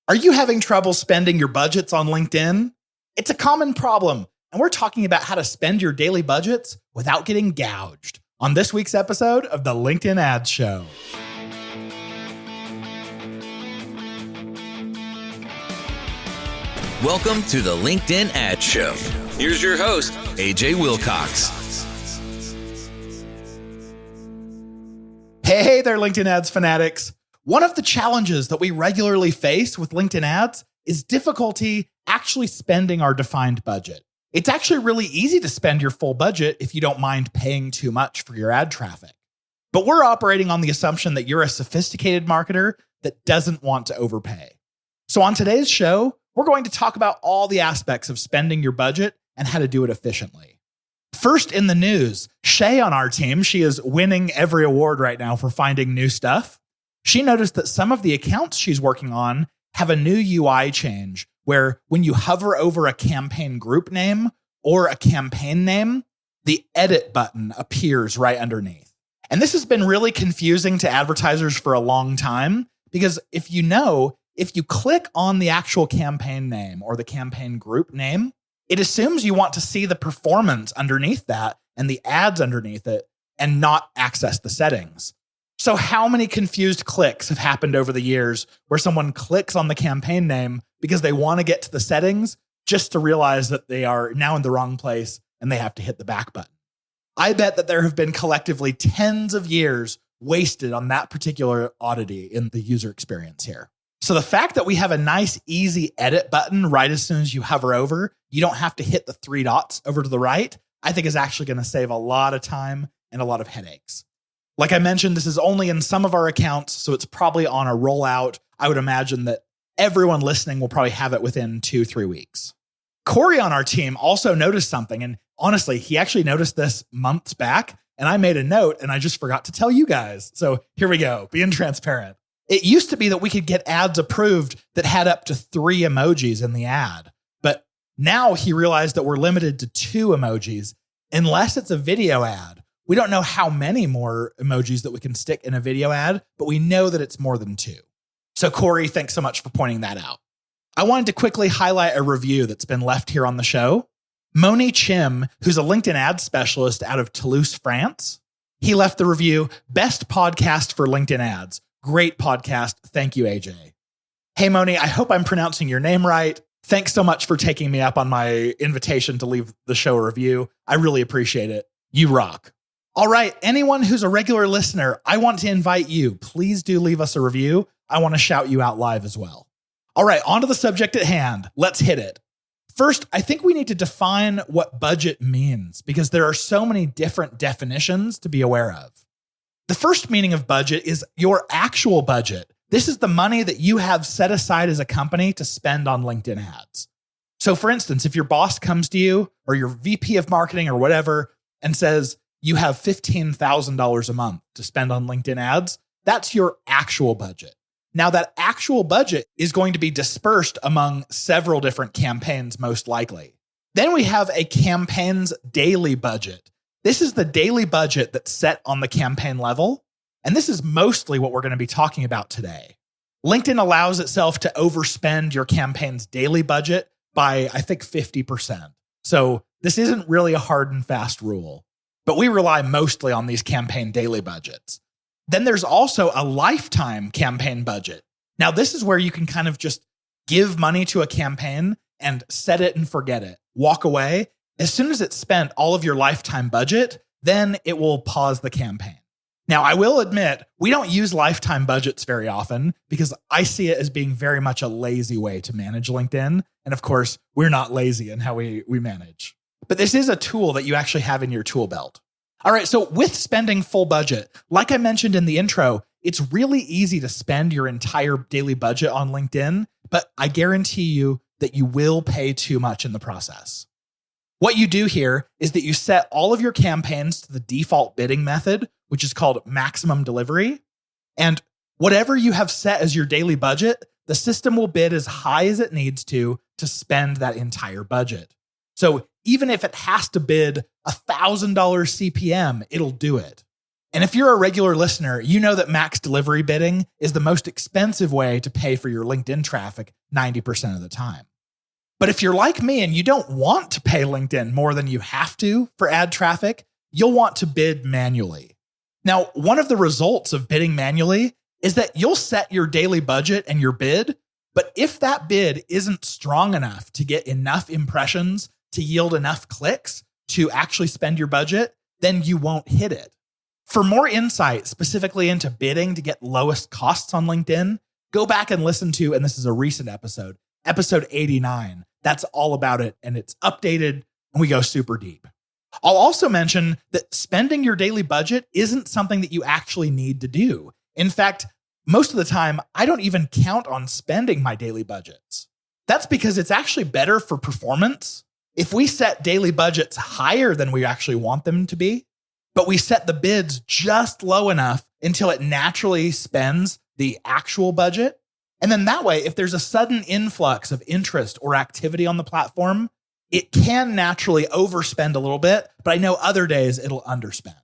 Are you having trouble spending your budgets on LinkedIn? It's a common problem, and we're talking about how to spend your daily budgets without getting gouged on this week's episode of the LinkedIn Ads Show. Welcome to the LinkedIn Ads Show. Here's your host, AJ Wilcox. Hey there, LinkedIn Ads fanatics. One of the challenges that we regularly face with LinkedIn ads is difficulty actually spending our defined budget. It's actually really easy to spend your full budget if you don't mind paying too much for your ad traffic. But we're operating on the assumption that you're a sophisticated marketer that doesn't want to overpay. So on today's show, we're going to talk about all the aspects of spending your budget and how to do it efficiently. First in the news, Shay on our team, she is winning every award right now for finding new stuff. She noticed that some of the accounts she's working on have a new UI change where when you hover over a campaign group name or a campaign name, the edit button appears right underneath. And this has been really confusing to advertisers for a long time because if you click on the actual campaign name or the campaign group name, it assumes you want to see the performance underneath that and the ads underneath it and not access the settings. So how many confused clicks have happened over the years where someone clicks on the campaign name because they want to get to the settings just to realize that they are now in the wrong place and they have to hit the back button? I bet that there have been collectively tens of years wasted on that particular oddity in the user experience here. So the fact that we have a nice, easy edit button right as soon as you hover over, you don't have to hit the three dots over to the right, I think is actually going to save a lot of time and a lot of headaches. Like I mentioned, this is only in some of our accounts, so it's probably on a rollout. I would imagine that everyone listening will probably have it within 2-3 weeks. Corey on our team also noticed something, and honestly, he actually noticed this months back, and I made a note, and I just forgot to tell you guys. So here we go, being transparent. It used to be that we could get ads approved that had up to 3 emojis in the ad, but now he realized that we're limited to 2 emojis unless it's a video ad. We don't know how many more emojis that we can stick in a video ad, but we know that it's more than 2. So Corey, thanks so much for pointing that out. I wanted to quickly highlight a review that's been left here on the show. Moni Chim, who's a LinkedIn ad specialist out of Toulouse, France, he left the review, "Best podcast for LinkedIn ads. Great podcast. Thank you, AJ." Hey, Moni, I hope I'm pronouncing your name right. Thanks so much for taking me up on my invitation to leave the show a review. I really appreciate it. You rock. All right, anyone who's a regular listener, I want to invite you. Please do leave us a review. I want to shout you out live as well. All right, on to the subject at hand. Let's hit it. First, I think we need to define what budget means because there are so many different definitions to be aware of. The first meaning of budget is your actual budget. This is the money that you have set aside as a company to spend on LinkedIn ads. So for instance, if your boss comes to you or your VP of marketing or whatever and says, you have $15,000 a month to spend on LinkedIn ads, that's your actual budget. Now that actual budget is going to be dispersed among several different campaigns, most likely. Then we have a campaign's daily budget. This is the daily budget that's set on the campaign level. And this is mostly what we're going to be talking about today. LinkedIn allows itself to overspend your campaign's daily budget by, I think, 50%. So this isn't really a hard and fast rule. But we rely mostly on these campaign daily budgets. Then there's also a lifetime campaign budget. Now, this is where you can kind of just give money to a campaign and set it and forget it. Walk away. As soon as it's spent all of your lifetime budget, then it will pause the campaign. Now, I will admit, we don't use lifetime budgets very often because I see it as being very much a lazy way to manage LinkedIn. And of course, we're not lazy in how we manage. But this is a tool that you actually have in your tool belt. All right, so with spending full budget, like I mentioned in the intro, it's really easy to spend your entire daily budget on LinkedIn, but I guarantee you that you will pay too much in the process. What you do here is that you set all of your campaigns to the default bidding method, which is called maximum delivery. And whatever you have set as your daily budget, the system will bid as high as it needs to spend that entire budget. So even if it has to bid $1,000 CPM, it'll do it. And if you're a regular listener, you know that max delivery bidding is the most expensive way to pay for your LinkedIn traffic 90% of the time. But if you're like me and you don't want to pay LinkedIn more than you have to for ad traffic, you'll want to bid manually. Now, one of the results of bidding manually is that you'll set your daily budget and your bid, but if that bid isn't strong enough to get enough impressions to yield enough clicks to actually spend your budget, then you won't hit it. For more insight specifically into bidding to get lowest costs on LinkedIn, go back and listen to, and this is a recent episode 89. That's all about it, and it's updated, and we go super deep. I'll also mention that spending your daily budget isn't something that you actually need to do. In fact, most of the time, I don't even count on spending my daily budgets. That's because it's actually better for performance if we set daily budgets higher than we actually want them to be, but we set the bids just low enough until it naturally spends the actual budget. And then that way, if there's a sudden influx of interest or activity on the platform, it can naturally overspend a little bit, but I know other days it'll underspend.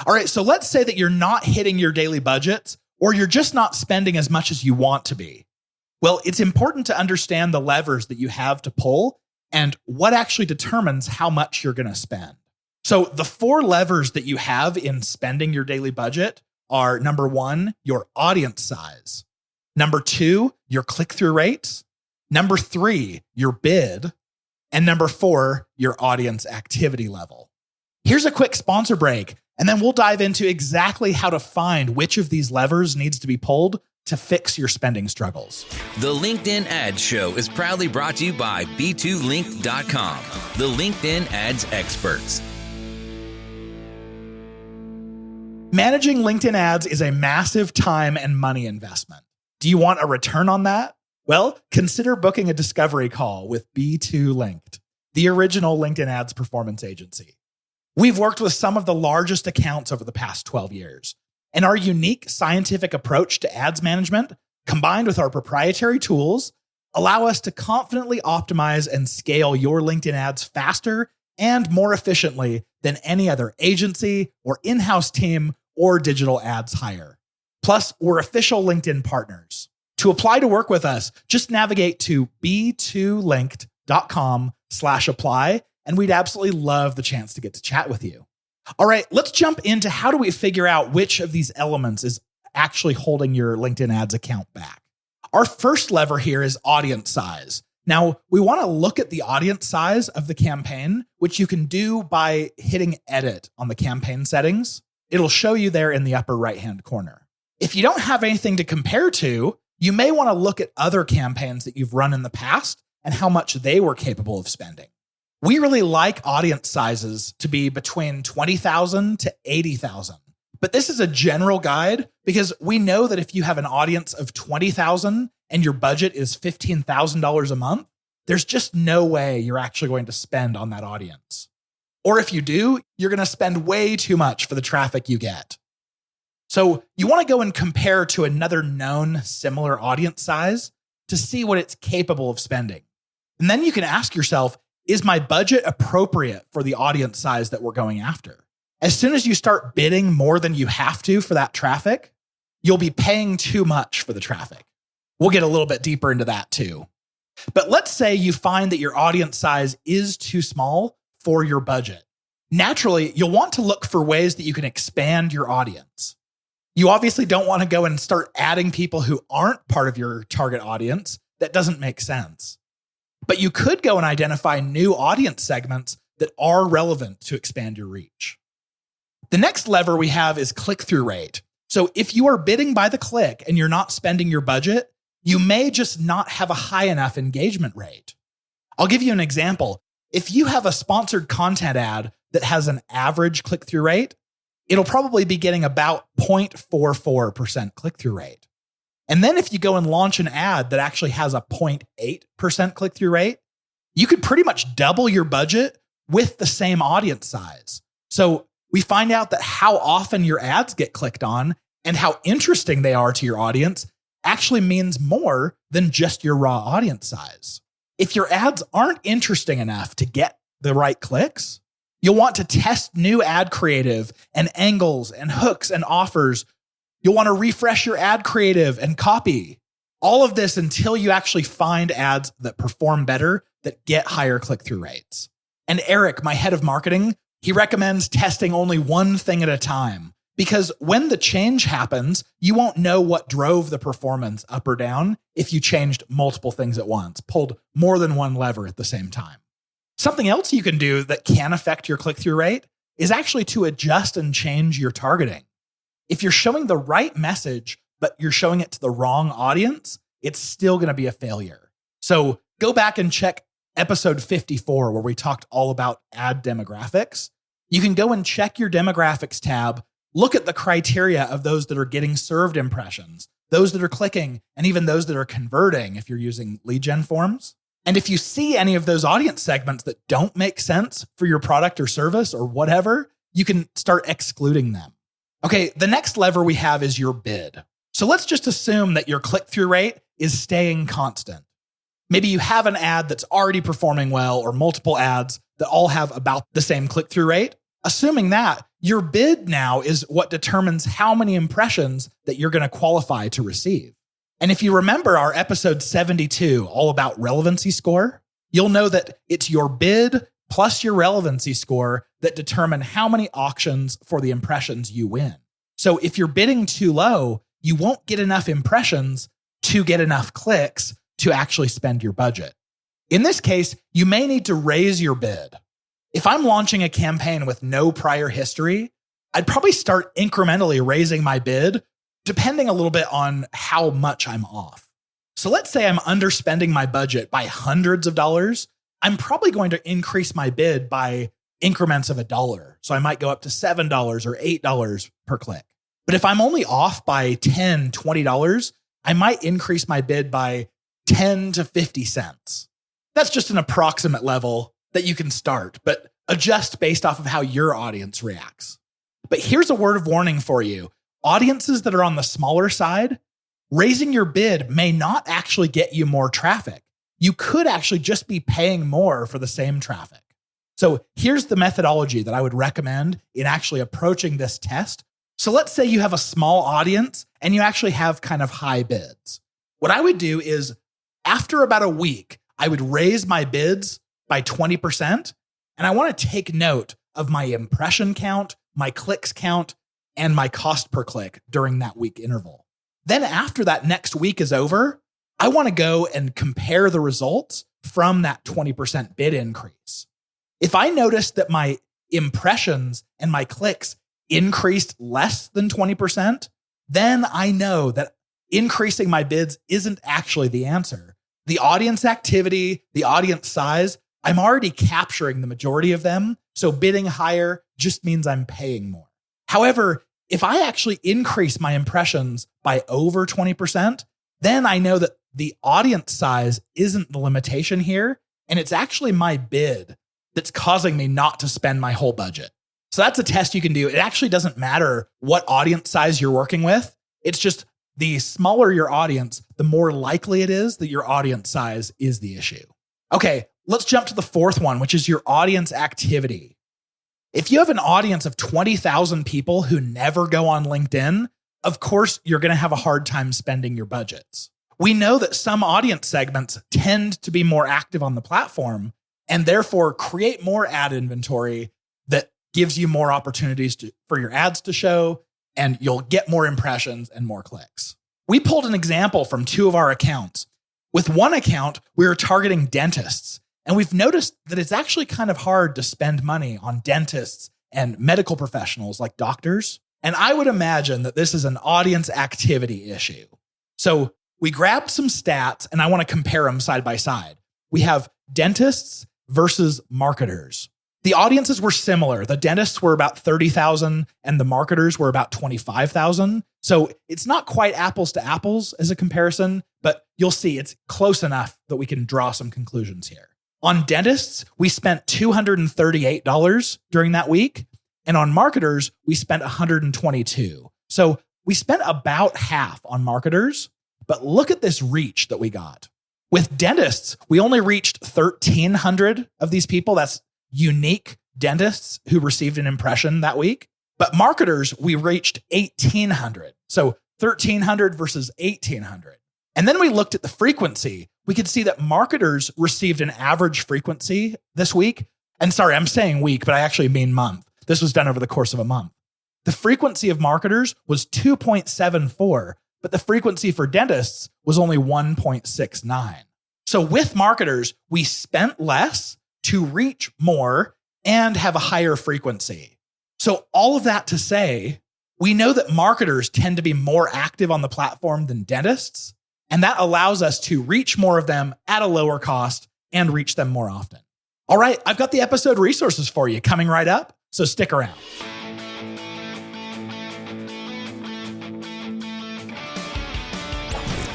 All right, so let's say that you're not hitting your daily budgets, or you're just not spending as much as you want to be. Well, it's important to understand the levers that you have to pull and what actually determines how much you're going to spend. So the 4 levers that you have in spending your daily budget are: number 1, your audience size; number 2, your click-through rates; number 3, your bid; and number 4, your audience activity level. Here's a quick sponsor break, and then we'll dive into exactly how to find which of these levers needs to be pulled to fix your spending struggles. The LinkedIn Ads Show is proudly brought to you by B2Linked.com, the LinkedIn ads experts. Managing LinkedIn ads is a massive time and money investment. Do you want a return on that? Well, consider booking a discovery call with B2 Linked, the original LinkedIn ads performance agency. We've worked with some of the largest accounts over the past 12 years, and our unique scientific approach to ads management, combined with our proprietary tools, allow us to confidently optimize and scale your LinkedIn ads faster and more efficiently than any other agency or in-house team or digital ads hire. Plus, we're official LinkedIn partners. To apply to work with us, just navigate to b2linked.com/apply, and we'd absolutely love the chance to get to chat with you. All right, let's jump into how do we figure out which of these elements is actually holding your LinkedIn ads account back. Our first lever here is audience size. Now, we want to look at the audience size of the campaign, which you can do by hitting edit on the campaign settings. It'll show you there in the upper right-hand corner. If you don't have anything to compare to, you may want to look at other campaigns that you've run in the past and how much they were capable of spending. We really like audience sizes to be between 20,000 to 80,000. But this is a general guide because we know that if you have an audience of 20,000 and your budget is $15,000 a month, there's just no way you're actually going to spend on that audience. Or if you do, you're going to spend way too much for the traffic you get. So you want to go and compare to another known similar audience size to see what it's capable of spending. And then you can ask yourself, is my budget appropriate for the audience size that we're going after? As soon as you start bidding more than you have to for that traffic, you'll be paying too much for the traffic. We'll get a little bit deeper into that too. But let's say you find that your audience size is too small for your budget. Naturally, you'll want to look for ways that you can expand your audience. You obviously don't want to go and start adding people who aren't part of your target audience. That doesn't make sense. But you could go and identify new audience segments that are relevant to expand your reach. The next lever we have is click-through rate. So if you are bidding by the click and you're not spending your budget, you may just not have a high enough engagement rate. I'll give you an example. If you have a sponsored content ad that has an average click-through rate, it'll probably be getting about 0.44% click-through rate. And then if you go and launch an ad that actually has a 0.8% click-through rate, you could pretty much double your budget with the same audience size. So we find out that how often your ads get clicked on and how interesting they are to your audience actually means more than just your raw audience size. If your ads aren't interesting enough to get the right clicks, You'll want to test new ad creative and angles and hooks and offers. You'll want to refresh your ad creative and copy. All of this until you actually find ads that perform better, that get higher click-through rates. And Eric, my head of marketing, he recommends testing only one thing at a time, because when the change happens, you won't know what drove the performance up or down if you changed multiple things at once, pulled more than one lever at the same time. Something else you can do that can affect your click-through rate is actually to adjust and change your targeting. If you're showing the right message, but you're showing it to the wrong audience, it's still going to be a failure. So go back and check episode 54, where we talked all about ad demographics. You can go and check your demographics tab, look at the criteria of those that are getting served impressions, those that are clicking, and even those that are converting if you're using lead gen forms. And if you see any of those audience segments that don't make sense for your product or service or whatever, you can start excluding them. Okay, the next lever we have is your bid. So let's just assume that your click-through rate is staying constant. Maybe you have an ad that's already performing well, or multiple ads that all have about the same click-through rate. Assuming that, your bid now is what determines how many impressions that you're going to qualify to receive. And if you remember our episode 72, all about relevancy score, you'll know that it's your bid plus your relevancy score that determine how many auctions for the impressions you win. So if you're bidding too low, you won't get enough impressions to get enough clicks to actually spend your budget. In this case, you may need to raise your bid. If I'm launching a campaign with no prior history, I'd probably start incrementally raising my bid, depending a little bit on how much I'm off. So let's say I'm underspending my budget by hundreds of dollars. I'm probably going to increase my bid by increments of $1. So I might go up to $7 or $8 per click. But if I'm only off by $10, $20, I might increase my bid by 10 to 50 cents. That's just an approximate level that you can start, but adjust based off of how your audience reacts. But here's a word of warning for you. Audiences that are on the smaller side, raising your bid may not actually get you more traffic. You could actually just be paying more for the same traffic. So here's the methodology that I would recommend in actually approaching this test. So let's say you have a small audience and you actually have kind of high bids. What I would do is after about a week, I would raise my bids by 20%. And I want to take note of my impression count, my clicks count, and my cost per click during that week interval. Then after that next week is over, I want to go and compare the results from that 20% bid increase. If I notice that my impressions and my clicks increased less than 20%, then I know that increasing my bids isn't actually the answer. The audience activity, the audience size, I'm already capturing the majority of them. So bidding higher just means I'm paying more. However, if I actually increase my impressions by over 20%, then I know that the audience size isn't the limitation here. And it's actually my bid that's causing me not to spend my whole budget. So that's a test you can do. It actually doesn't matter what audience size you're working with. It's just the smaller your audience, the more likely it is that your audience size is the issue. Okay, let's jump to the fourth one, which is your audience activity. If you have an audience of 20,000 people who never go on LinkedIn, of course, you're going to have a hard time spending your budgets. We know that some audience segments tend to be more active on the platform and therefore create more ad inventory that gives you more opportunities for your ads to show, and you'll get more impressions and more clicks. We pulled an example from two of our accounts. With one account, we were targeting dentists, and we've noticed that it's actually kind of hard to spend money on dentists and medical professionals like doctors. And I would imagine that this is an audience activity issue. So we grabbed some stats, and I want to compare them side by side. We have dentists versus marketers. The audiences were similar. The dentists were about 30,000 and the marketers were about 25,000. So it's not quite apples to apples as a comparison, but you'll see it's close enough that we can draw some conclusions here. On dentists, we spent $238 during that week. And on marketers, we spent $122. So we spent about half on marketers, but look at this reach that we got. With dentists, we only reached 1,300 of these people. That's unique dentists who received an impression that week, but marketers, we reached 1,800. So 1,300 versus 1,800. And then we looked at the frequency. We could see that marketers received an average frequency this week. And sorry, I'm saying week, but I actually mean month. This was done over the course of a month. The frequency of marketers was 2.74, but the frequency for dentists was only 1.69. So with marketers, we spent less to reach more and have a higher frequency. So all of that to say, we know that marketers tend to be more active on the platform than dentists, and that allows us to reach more of them at a lower cost and reach them more often. All right, I've got the episode resources for you coming right up, so stick around.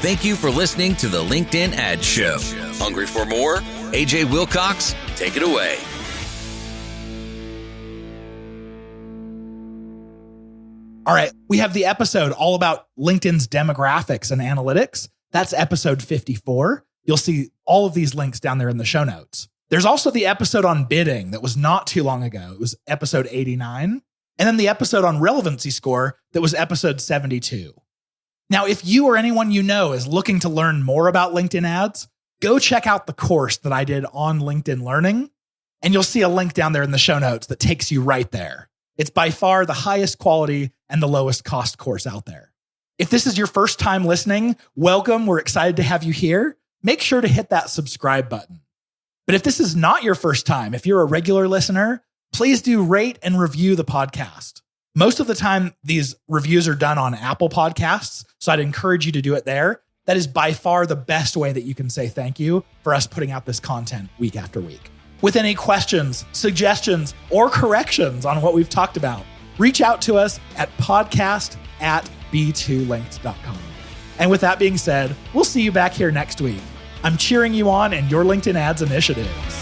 Thank you for listening to the LinkedIn Ads Show. Hungry for more? AJ Wilcox, take it away. All right, we have the episode all about LinkedIn's demographics and analytics. That's episode 54. You'll see all of these links down there in the show notes. There's also the episode on bidding that was not too long ago. It was episode 89. And then the episode on relevancy score that was episode 72. Now, if you or anyone you know is looking to learn more about LinkedIn ads, go check out the course that I did on LinkedIn Learning, and you'll see a link down there in the show notes that takes you right there. It's by far the highest quality and the lowest cost course out there. If this is your first time listening, welcome. We're excited to have you here. Make sure to hit that subscribe button. But if this is not your first time, if you're a regular listener, please do rate and review the podcast. Most of the time, these reviews are done on Apple Podcasts, so I'd encourage you to do it there. That is by far the best way that you can say thank you for us putting out this content week after week. With any questions, suggestions, or corrections on what we've talked about, reach out to us at podcast@b2linked.com. And with that being said, we'll see you back here next week. I'm cheering you on in your LinkedIn ads initiatives.